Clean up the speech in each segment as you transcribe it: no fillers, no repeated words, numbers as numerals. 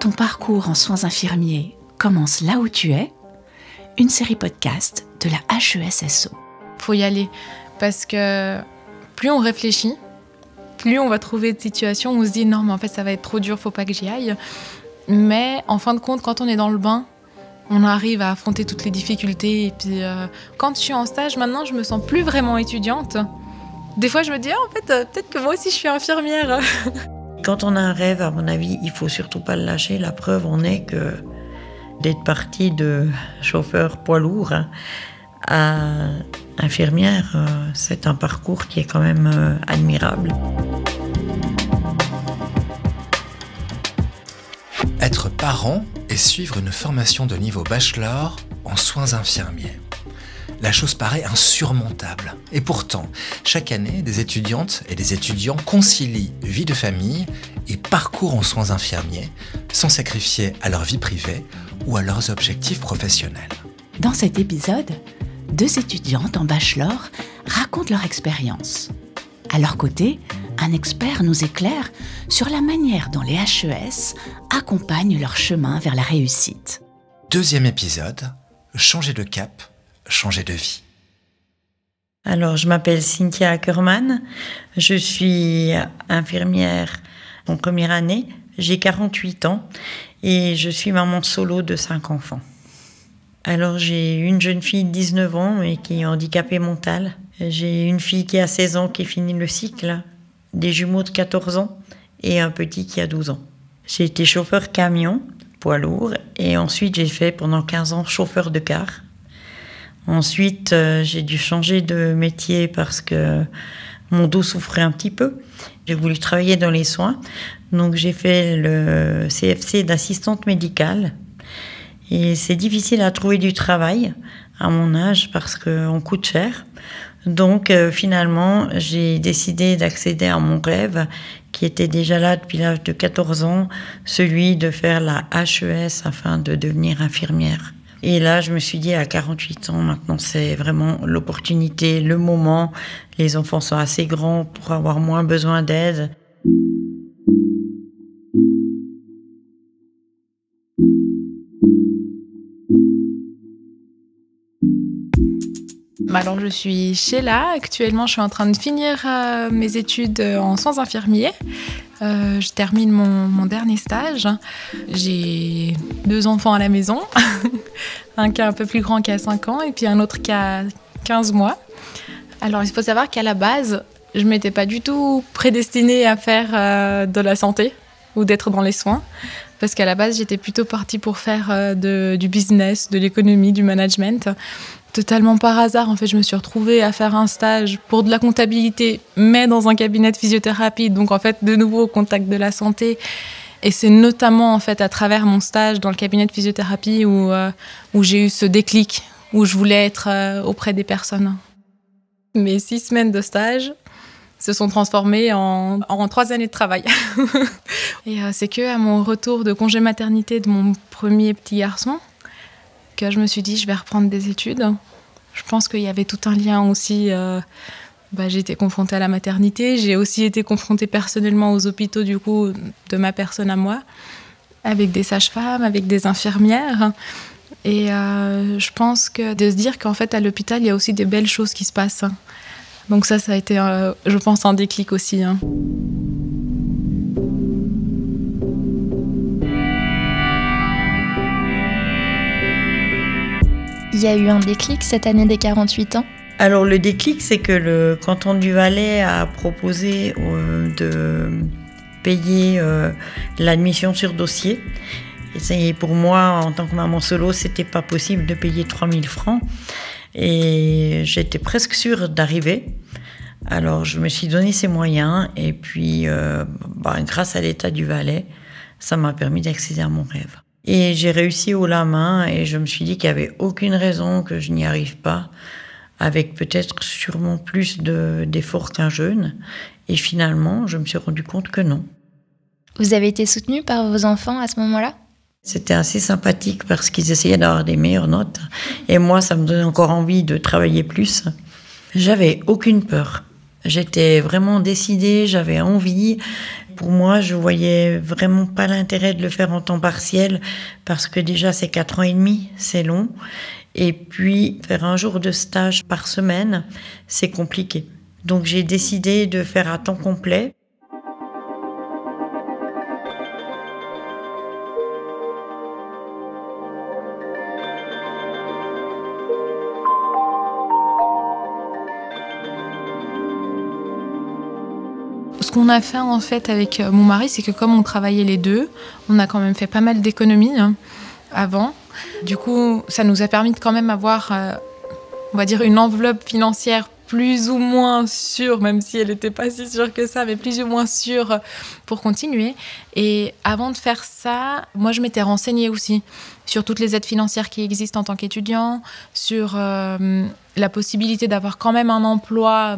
ton parcours en soins infirmiers commence là où tu es, une série podcast de la HESSO. Faut y aller parce que plus on réfléchit, plus on va trouver des situations où on se dit non mais en fait ça va être trop dur, faut pas que j'y aille. Mais en fin de compte, quand on est dans le bain, on arrive à affronter toutes les difficultés. Et puis quand je suis en stage maintenant, je me sens plus vraiment étudiante. Des fois je me dis en fait peut-être que moi aussi je suis infirmière. Quand on a un rêve, à mon avis, il faut surtout pas le lâcher. La preuve en est que d'être partie de chauffeur poids lourd à infirmière, c'est un parcours qui est quand même admirable. Être parent et suivre une formation de niveau bachelor en soins infirmiers. La chose paraît insurmontable. Et pourtant, chaque année, des étudiantes et des étudiants concilient vie de famille et parcours en soins infirmiers sans sacrifier à leur vie privée ou à leurs objectifs professionnels. Dans cet épisode, 2 étudiantes en bachelor racontent leur expérience. À leur côté, un expert nous éclaire sur la manière dont les HES accompagnent leur chemin vers la réussite. 2e épisode, changer de cap, changer de vie. Alors, je m'appelle Cynthia Ackerman, je suis infirmière en première année, j'ai 48 ans et je suis maman solo de 5 enfants. Alors, j'ai une jeune fille de 19 ans et qui est handicapée mentale. J'ai une fille qui a 16 ans qui finit le cycle, des jumeaux de 14 ans et un petit qui a 12 ans. J'ai été chauffeur camion, poids lourd, et ensuite j'ai fait pendant 15 ans chauffeur de car. Ensuite, j'ai dû changer de métier parce que mon dos souffrait un petit peu. J'ai voulu travailler dans les soins, donc j'ai fait le CFC d'assistante médicale. Et c'est difficile à trouver du travail à mon âge parce qu'on coûte cher. Donc finalement, j'ai décidé d'accéder à mon rêve qui était déjà là depuis l'âge de 14 ans, celui de faire la HES afin de devenir infirmière. Et là, je me suis dit, à 48 ans, maintenant, c'est vraiment l'opportunité, le moment. Les enfants sont assez grands pour avoir moins besoin d'aide. Alors je suis Sheila, actuellement je suis en train de finir mes études en soins infirmiers. Je termine mon dernier stage. J'ai 2 enfants à la maison, un qui est un peu plus grand qui a 5 ans et puis un autre qui a 15 mois. Alors il faut savoir qu'à la base, je ne m'étais pas du tout prédestinée à faire de la santé ou d'être dans les soins. Parce qu'à la base, j'étais plutôt partie pour faire du business, de l'économie, du management. Totalement par hasard, en fait, je me suis retrouvée à faire un stage pour de la comptabilité, mais dans un cabinet de physiothérapie. Donc, en fait, de nouveau au contact de la santé. Et c'est notamment, en fait, à travers mon stage dans le cabinet de physiothérapie où j'ai eu ce déclic, où je voulais être auprès des personnes. Mes 6 semaines de stage se sont transformées en 3 années de travail. Et c'est qu'à mon retour de congé maternité de mon premier petit garçon que je me suis dit, je vais reprendre des études. Je pense qu'il y avait tout un lien aussi. J'ai été confrontée à la maternité. J'ai aussi été confrontée personnellement aux hôpitaux, du coup, de ma personne à moi, avec des sages-femmes, avec des infirmières. Et je pense que de se dire qu'en fait, à l'hôpital, il y a aussi des belles choses qui se passent. Donc ça a été, je pense, un déclic aussi. Il y a eu un déclic cette année des 48 ans ? Alors le déclic, c'est que le canton du Valais a proposé de payer l'admission sur dossier. Et pour moi, en tant que maman solo, c'était pas possible de payer 3 000 francs. Et j'étais presque sûre d'arriver. Alors je me suis donné ces moyens. Et puis, grâce à l'État du Valais, ça m'a permis d'accéder à mon rêve. Et j'ai réussi haut la main et je me suis dit qu'il n'y avait aucune raison que je n'y arrive pas, avec peut-être sûrement plus d'efforts qu'un jeune. Et finalement, je me suis rendu compte que non. Vous avez été soutenue par vos enfants à ce moment-là ? C'était assez sympathique parce qu'ils essayaient d'avoir des meilleures notes. Et moi, ça me donnait encore envie de travailler plus. J'avais aucune peur. J'étais vraiment décidée, j'avais envie. Pour moi, je voyais vraiment pas l'intérêt de le faire en temps partiel parce que déjà c'est 4 ans et demi, c'est long. Et puis faire un jour de stage par semaine, c'est compliqué. Donc j'ai décidé de faire à temps complet. Ce qu'on a fait en fait avec mon mari, c'est que comme on travaillait les deux, on a quand même fait pas mal d'économies avant. Du coup, ça nous a permis de quand même avoir, on va dire, une enveloppe financière plus ou moins sûre, même si elle n'était pas si sûre que ça, mais plus ou moins sûre pour continuer. Et avant de faire ça, moi je m'étais renseignée aussi sur toutes les aides financières qui existent en tant qu'étudiant, sur la possibilité d'avoir quand même un emploi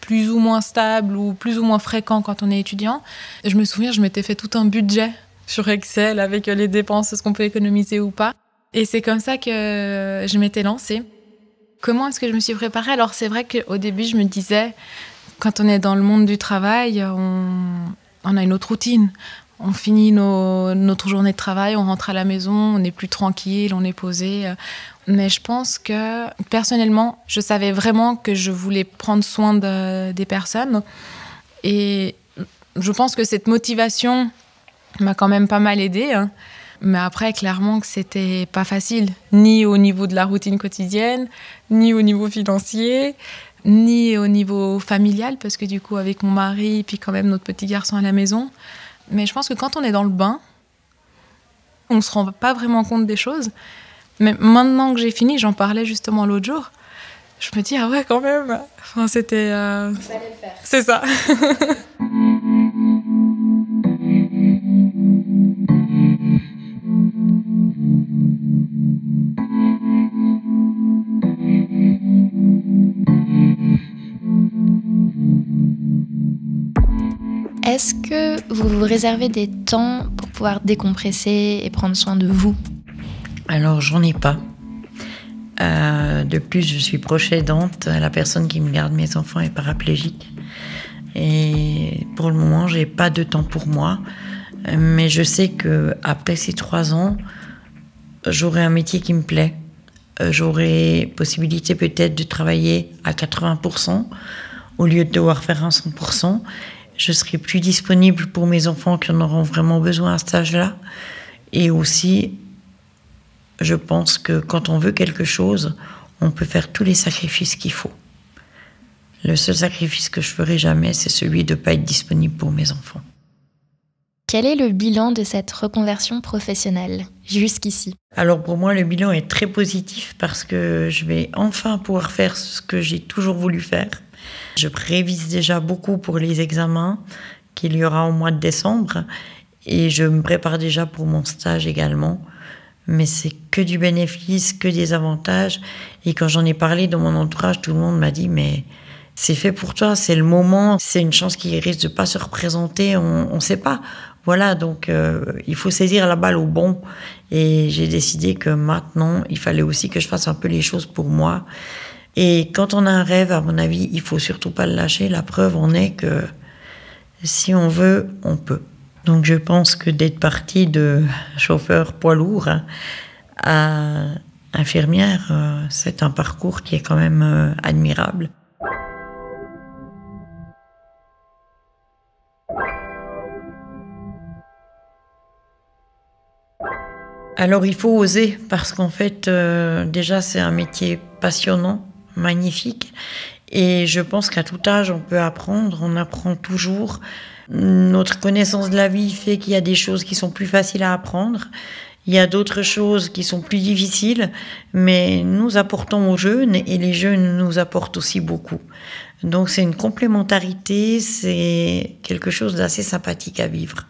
plus ou moins stable ou plus ou moins fréquent quand on est étudiant. Je me souviens, je m'étais fait tout un budget sur Excel avec les dépenses, ce qu'on peut économiser ou pas. Et c'est comme ça que je m'étais lancée. Comment est-ce que je me suis préparée ? Alors c'est vrai qu'au début, je me disais, quand on est dans le monde du travail, on a une autre routine. On finit notre journée de travail, on rentre à la maison, on est plus tranquille, on est posé. Mais je pense que, personnellement, je savais vraiment que je voulais prendre soin des personnes. Et je pense que cette motivation m'a quand même pas mal aidée. Mais après, clairement que c'était pas facile, ni au niveau de la routine quotidienne, ni au niveau financier, ni au niveau familial, parce que du coup, avec mon mari, puis quand même notre petit garçon à la maison. Mais je pense que quand on est dans le bain, on ne se rend pas vraiment compte des choses. Mais maintenant que j'ai fini, j'en parlais justement l'autre jour, je me dis, ah ouais, quand même. Enfin, c'était... Il fallait le faire. C'est ça. Est-ce que vous vous réservez des temps pour pouvoir décompresser et prendre soin de vous ? Alors, j'en ai pas. De plus, je suis proche aidante. La personne qui me garde mes enfants est paraplégique. Et pour le moment, j'ai pas de temps pour moi. Mais je sais qu'après ces 3 ans, j'aurai un métier qui me plaît. J'aurai possibilité peut-être de travailler à 80% au lieu de devoir faire un 100%. Je serai plus disponible pour mes enfants qui en auront vraiment besoin à cet âge-là. Et aussi, je pense que quand on veut quelque chose, on peut faire tous les sacrifices qu'il faut. Le seul sacrifice que je ferai jamais, c'est celui de ne pas être disponible pour mes enfants. Quel est le bilan de cette reconversion professionnelle jusqu'ici ? Alors pour moi, le bilan est très positif parce que je vais enfin pouvoir faire ce que j'ai toujours voulu faire. Je révise déjà beaucoup pour les examens qu'il y aura au mois de décembre et je me prépare déjà pour mon stage également. Mais c'est que du bénéfice, que des avantages. Et quand j'en ai parlé dans mon entourage, tout le monde m'a dit « mais c'est fait pour toi, c'est le moment, c'est une chance qui risque de pas se représenter, on ne sait pas ». Voilà, donc il faut saisir la balle au bon. Et j'ai décidé que maintenant, il fallait aussi que je fasse un peu les choses pour moi. Et quand on a un rêve, à mon avis, il faut surtout pas le lâcher. La preuve en est que si on veut, on peut. Donc je pense que d'être partie de chauffeur poids lourd à infirmière, c'est un parcours qui est quand même admirable. Alors il faut oser parce qu'en fait, déjà c'est un métier passionnant, magnifique. Et je pense qu'à tout âge, on peut apprendre, on apprend toujours. Notre connaissance de la vie fait qu'il y a des choses qui sont plus faciles à apprendre. Il y a d'autres choses qui sont plus difficiles, mais nous apportons aux jeunes et les jeunes nous apportent aussi beaucoup. Donc c'est une complémentarité, c'est quelque chose d'assez sympathique à vivre.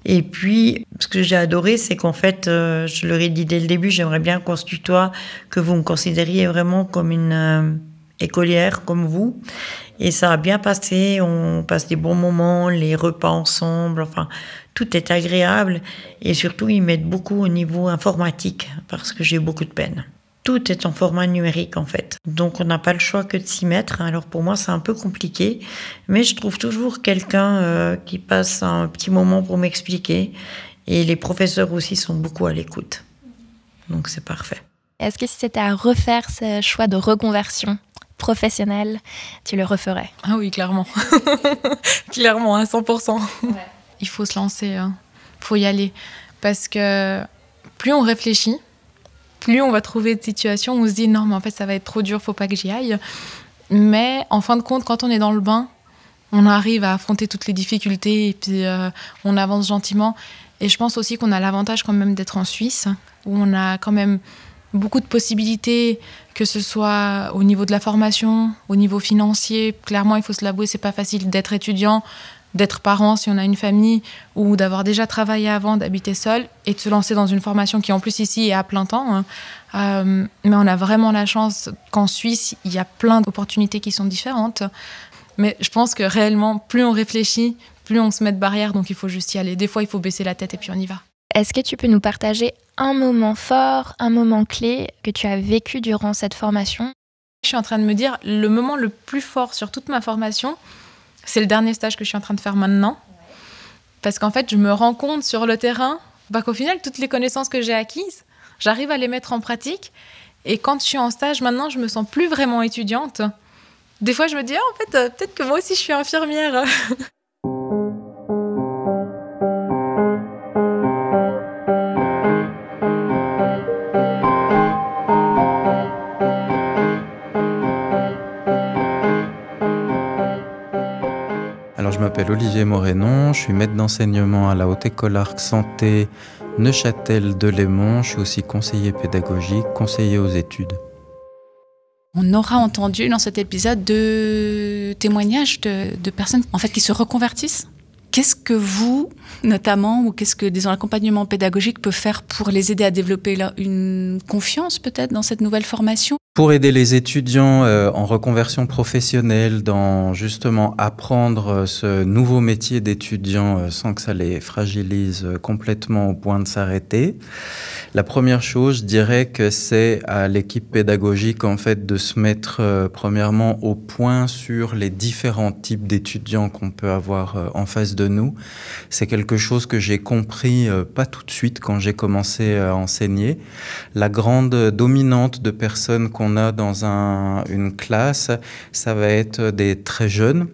Et puis, ce que j'ai adoré, c'est qu'en fait, je leur ai dit dès le début, j'aimerais bien qu'on se tutoie, que vous me considériez vraiment comme une écolière, comme vous. Et ça a bien passé, on passe des bons moments, les repas ensemble, enfin, tout est agréable. Et surtout, ils m'aident beaucoup au niveau informatique, parce que j'ai beaucoup de peine. Tout est en format numérique en fait. Donc on n'a pas le choix que de s'y mettre. Alors pour moi c'est un peu compliqué, mais je trouve toujours quelqu'un qui passe un petit moment pour m'expliquer. Et les professeurs aussi sont beaucoup à l'écoute. Donc c'est parfait. Est-ce que si c'était à refaire ce choix de reconversion professionnelle, tu le referais? Ah oui, clairement. Clairement, à 100%. Ouais. Il faut se lancer, il faut y aller. Parce que plus on réfléchit, plus on va trouver de situations où on se dit non, mais en fait, ça va être trop dur, faut pas que j'y aille. Mais en fin de compte, quand on est dans le bain, on arrive à affronter toutes les difficultés et puis on avance gentiment. Et je pense aussi qu'on a l'avantage quand même d'être en Suisse, où on a quand même beaucoup de possibilités, que ce soit au niveau de la formation, au niveau financier. Clairement, il faut se l'avouer, c'est pas facile d'être étudiant, d'être parent si on a une famille, ou d'avoir déjà travaillé avant, d'habiter seul, et de se lancer dans une formation qui en plus ici est à plein temps. Mais on a vraiment la chance qu'en Suisse, il y a plein d'opportunités qui sont différentes. Mais je pense que réellement, plus on réfléchit, plus on se met de barrières, donc il faut juste y aller. Des fois, il faut baisser la tête et puis on y va. Est-ce que tu peux nous partager un moment fort, un moment clé que tu as vécu durant cette formation? Je suis en train de me dire, le moment le plus fort sur toute ma formation, c'est le dernier stage que je suis en train de faire maintenant. Parce qu'en fait, je me rends compte sur le terrain qu'au final, toutes les connaissances que j'ai acquises, j'arrive à les mettre en pratique. Et quand je suis en stage, maintenant, je me sens plus vraiment étudiante. Des fois, je me dis, en fait, peut-être que moi aussi, je suis infirmière. Alors, je m'appelle Olivier Morénon, je suis maître d'enseignement à la Haute École Arc Santé Neuchâtel-Delémont. Je suis aussi conseiller pédagogique, conseiller aux études. On aura entendu dans cet épisode de témoignages de personnes en fait, qui se reconvertissent. Qu'est-ce que vous, notamment, ou qu'est-ce que, disons, l'accompagnement pédagogique peut faire pour les aider à développer une confiance peut-être dans cette nouvelle formation ? Pour aider les étudiants en reconversion professionnelle, dans justement apprendre ce nouveau métier d'étudiant sans que ça les fragilise complètement au point de s'arrêter, la première chose, je dirais que c'est à l'équipe pédagogique en fait de se mettre premièrement au point sur les différents types d'étudiants qu'on peut avoir en face de nous. C'est quelque chose que j'ai compris pas tout de suite quand j'ai commencé à enseigner. La grande dominante de personnes qu'on a dans une classe, ça va être des très jeunes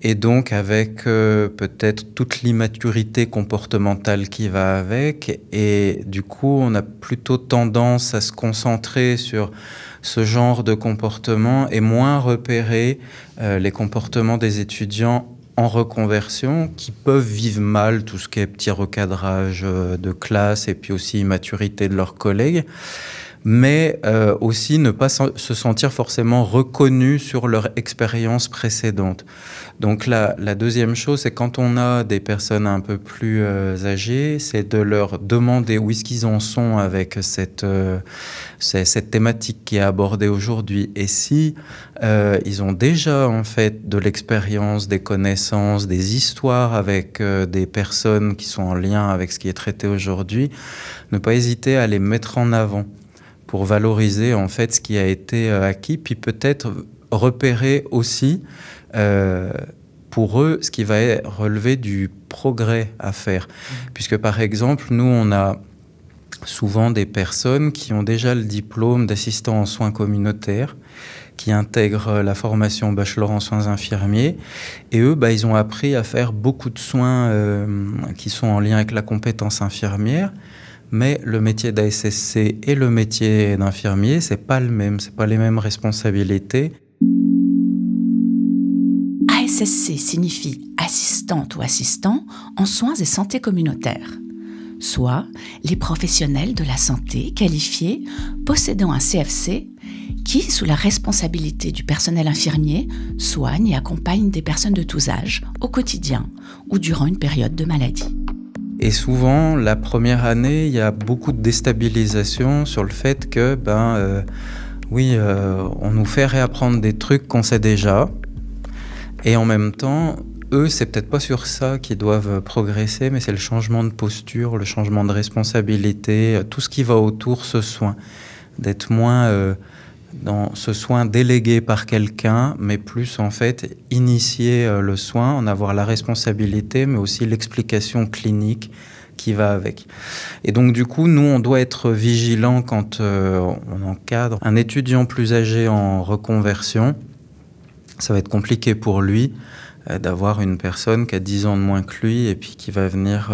et donc avec peut-être toute l'immaturité comportementale qui va avec, et du coup on a plutôt tendance à se concentrer sur ce genre de comportement et moins repérer les comportements des étudiants en reconversion qui peuvent vivre mal tout ce qui est petit recadrage de classe et puis aussi immaturité de leurs collègues, mais aussi ne pas se sentir forcément reconnus sur leur expérience précédente. Donc la deuxième chose, c'est quand on a des personnes un peu plus âgées, c'est de leur demander où est-ce qu'ils en sont avec cette thématique qui est abordée aujourd'hui. Et si ils ont déjà en fait de l'expérience, des connaissances, des histoires avec des personnes qui sont en lien avec ce qui est traité aujourd'hui, ne pas hésiter à les mettre en avant pour valoriser en fait ce qui a été acquis, puis peut-être repérer aussi pour eux ce qui va relever du progrès à faire. Puisque par exemple, nous on a souvent des personnes qui ont déjà le diplôme d'assistant en soins communautaires, qui intègrent la formation bachelor en soins infirmiers, et eux, ils ont appris à faire beaucoup de soins qui sont en lien avec la compétence infirmière. Mais le métier d'ASSC et le métier d'infirmier, c'est pas le même, c'est pas les mêmes responsabilités. ASSC signifie assistante ou assistant en soins et santé communautaire, soit les professionnels de la santé qualifiés possédant un CFC qui, sous la responsabilité du personnel infirmier, soignent et accompagnent des personnes de tous âges au quotidien ou durant une période de maladie. Et souvent, la première année, il y a beaucoup de déstabilisation sur le fait que, on nous fait réapprendre des trucs qu'on sait déjà. Et en même temps, eux, c'est peut-être pas sur ça qu'ils doivent progresser, mais c'est le changement de posture, le changement de responsabilité, tout ce qui va autour ce soin. d'être moins dans ce soin délégué par quelqu'un, mais plus en fait initier le soin, en avoir la responsabilité, mais aussi l'explication clinique qui va avec. Et donc du coup, nous, on doit être vigilant quand on encadre un étudiant plus âgé en reconversion. Ça va être compliqué pour lui d'avoir une personne qui a 10 ans de moins que lui et puis qui va venir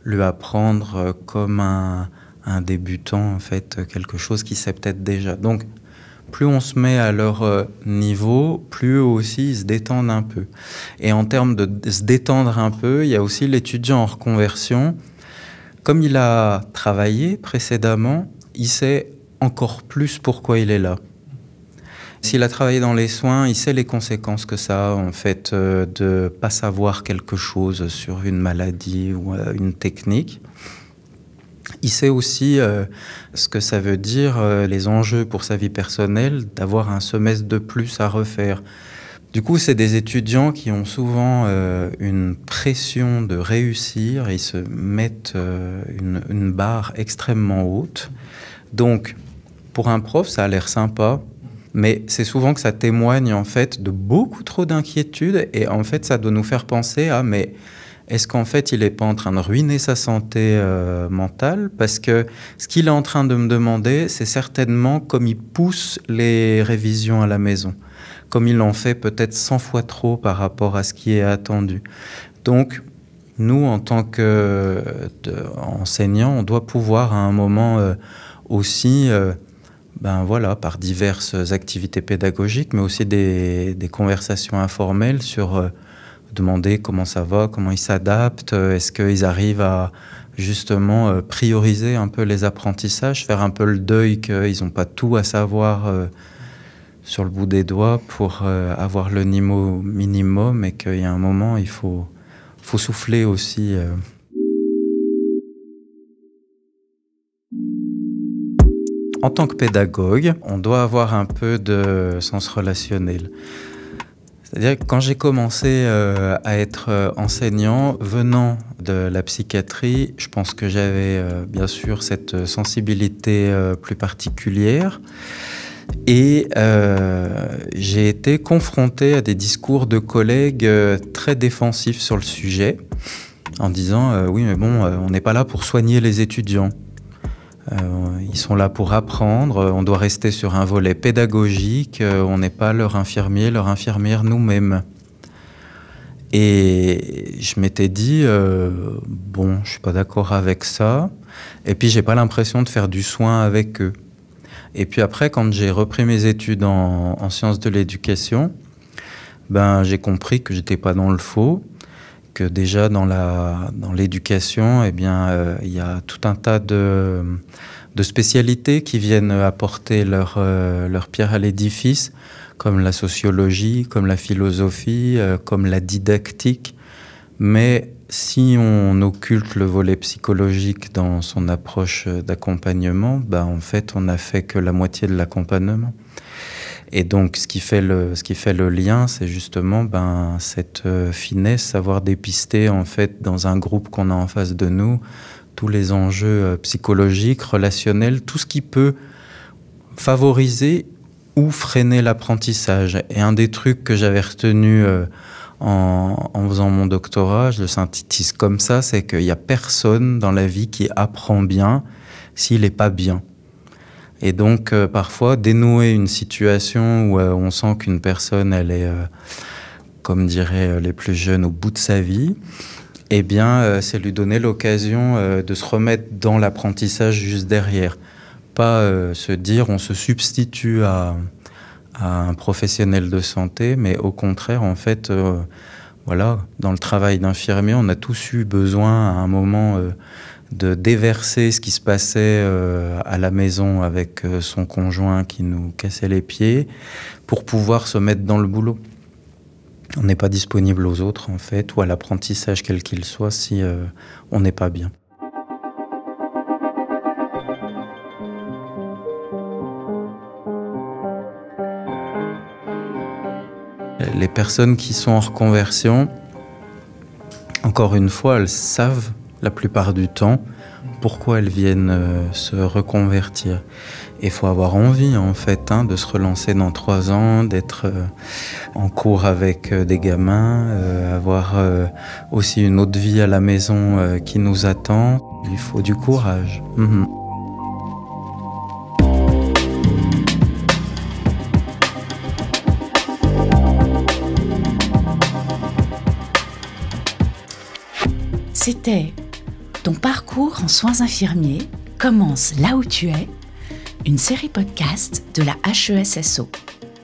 lui apprendre comme un débutant, en fait, quelque chose qu'il sait peut-être déjà. Donc, plus on se met à leur niveau, plus eux aussi ils se détendent un peu. Et en termes de se détendre un peu, il y a aussi l'étudiant en reconversion. Comme il a travaillé précédemment, il sait encore plus pourquoi il est là. S'il a travaillé dans les soins, il sait les conséquences que ça a, en fait, de ne pas savoir quelque chose sur une maladie ou une technique. Il sait aussi ce que ça veut dire, les enjeux pour sa vie personnelle, d'avoir un semestre de plus à refaire. Du coup, c'est des étudiants qui ont souvent une pression de réussir. Ils se mettent une barre extrêmement haute. Donc, pour un prof, ça a l'air sympa, mais c'est souvent que ça témoigne en fait de beaucoup trop d'inquiétudes. Et en fait, ça doit nous faire penser à mais est-ce qu'en fait, il n'est pas en train de ruiner sa santé mentale? Parce que ce qu'il est en train de me demander, c'est certainement comme il pousse les révisions à la maison, comme il en fait peut-être 100 fois trop par rapport à ce qui est attendu. Donc, nous, en tant qu'enseignants, on doit pouvoir à un moment aussi, par diverses activités pédagogiques, mais aussi des conversations informelles sur demander comment ça va, comment ils s'adaptent, est-ce qu'ils arrivent à justement prioriser un peu les apprentissages, faire un peu le deuil qu'ils n'ont pas tout à savoir sur le bout des doigts pour avoir le niveau minimum et qu'il y a un moment, il faut souffler aussi. En tant que pédagogue, on doit avoir un peu de sens relationnel. C'est-à-dire que quand j'ai commencé à être enseignant, venant de la psychiatrie, je pense que j'avais bien sûr cette sensibilité plus particulière. Et j'ai été confronté à des discours de collègues très défensifs sur le sujet, en disant oui mais bon, on n'est pas là pour soigner les étudiants. Ils sont là pour apprendre, on doit rester sur un volet pédagogique, on n'est pas leur infirmier, leur infirmière nous-mêmes. Et je m'étais dit, bon, je suis pas d'accord avec ça, et puis j'ai pas l'impression de faire du soin avec eux. Et puis après, quand j'ai repris mes études en sciences de l'éducation, j'ai compris que j'étais pas dans le faux, que déjà dans l'éducation, il y a tout un tas de spécialités qui viennent apporter leur pierre à l'édifice, comme la sociologie, comme la philosophie, comme la didactique. Mais si on occulte le volet psychologique dans son approche d'accompagnement, en fait, on n'a fait que la moitié de l'accompagnement. Et donc, ce qui fait le lien, c'est justement cette finesse, savoir dépister en fait dans un groupe qu'on a en face de nous tous les enjeux psychologiques, relationnels, tout ce qui peut favoriser ou freiner l'apprentissage. Et un des trucs que j'avais retenu en faisant mon doctorat, je le synthétise comme ça, c'est qu'il n'y a personne dans la vie qui apprend bien s'il n'est pas bien. Et donc, parfois, dénouer une situation où on sent qu'une personne, elle est, comme diraient les plus jeunes, au bout de sa vie, c'est lui donner l'occasion de se remettre dans l'apprentissage juste derrière. Pas se dire, on se substitue à un professionnel de santé, mais au contraire, en fait, dans le travail d'infirmier, on a tous eu besoin, à un moment, de déverser ce qui se passait à la maison avec son conjoint qui nous cassait les pieds pour pouvoir se mettre dans le boulot. On n'est pas disponible aux autres, en fait, ou à l'apprentissage quel qu'il soit, si on n'est pas bien. Les personnes qui sont en reconversion, encore une fois, elles savent la plupart du temps pourquoi elles viennent se reconvertir. il faut avoir envie en fait de se relancer dans 3 ans, d'être en cours avec des gamins, avoir aussi une autre vie à la maison qui nous attend. Il faut du courage. C'était Ton parcours en soins infirmiers commence là où tu es, une série podcast de la HESSO.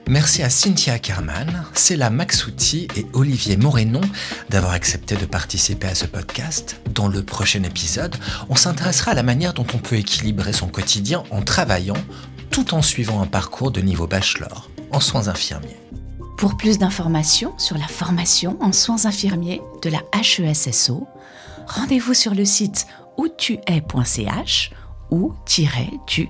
Merci à Cynthia Ackermann, Céla Maxouti et Olivier Morénon d'avoir accepté de participer à ce podcast. Dans le prochain épisode, on s'intéressera à la manière dont on peut équilibrer son quotidien en travaillant tout en suivant un parcours de niveau bachelor en soins infirmiers. Pour plus d'informations sur la formation en soins infirmiers de la HESSO, rendez-vous sur le site outues.ch ou -tu-e.ch.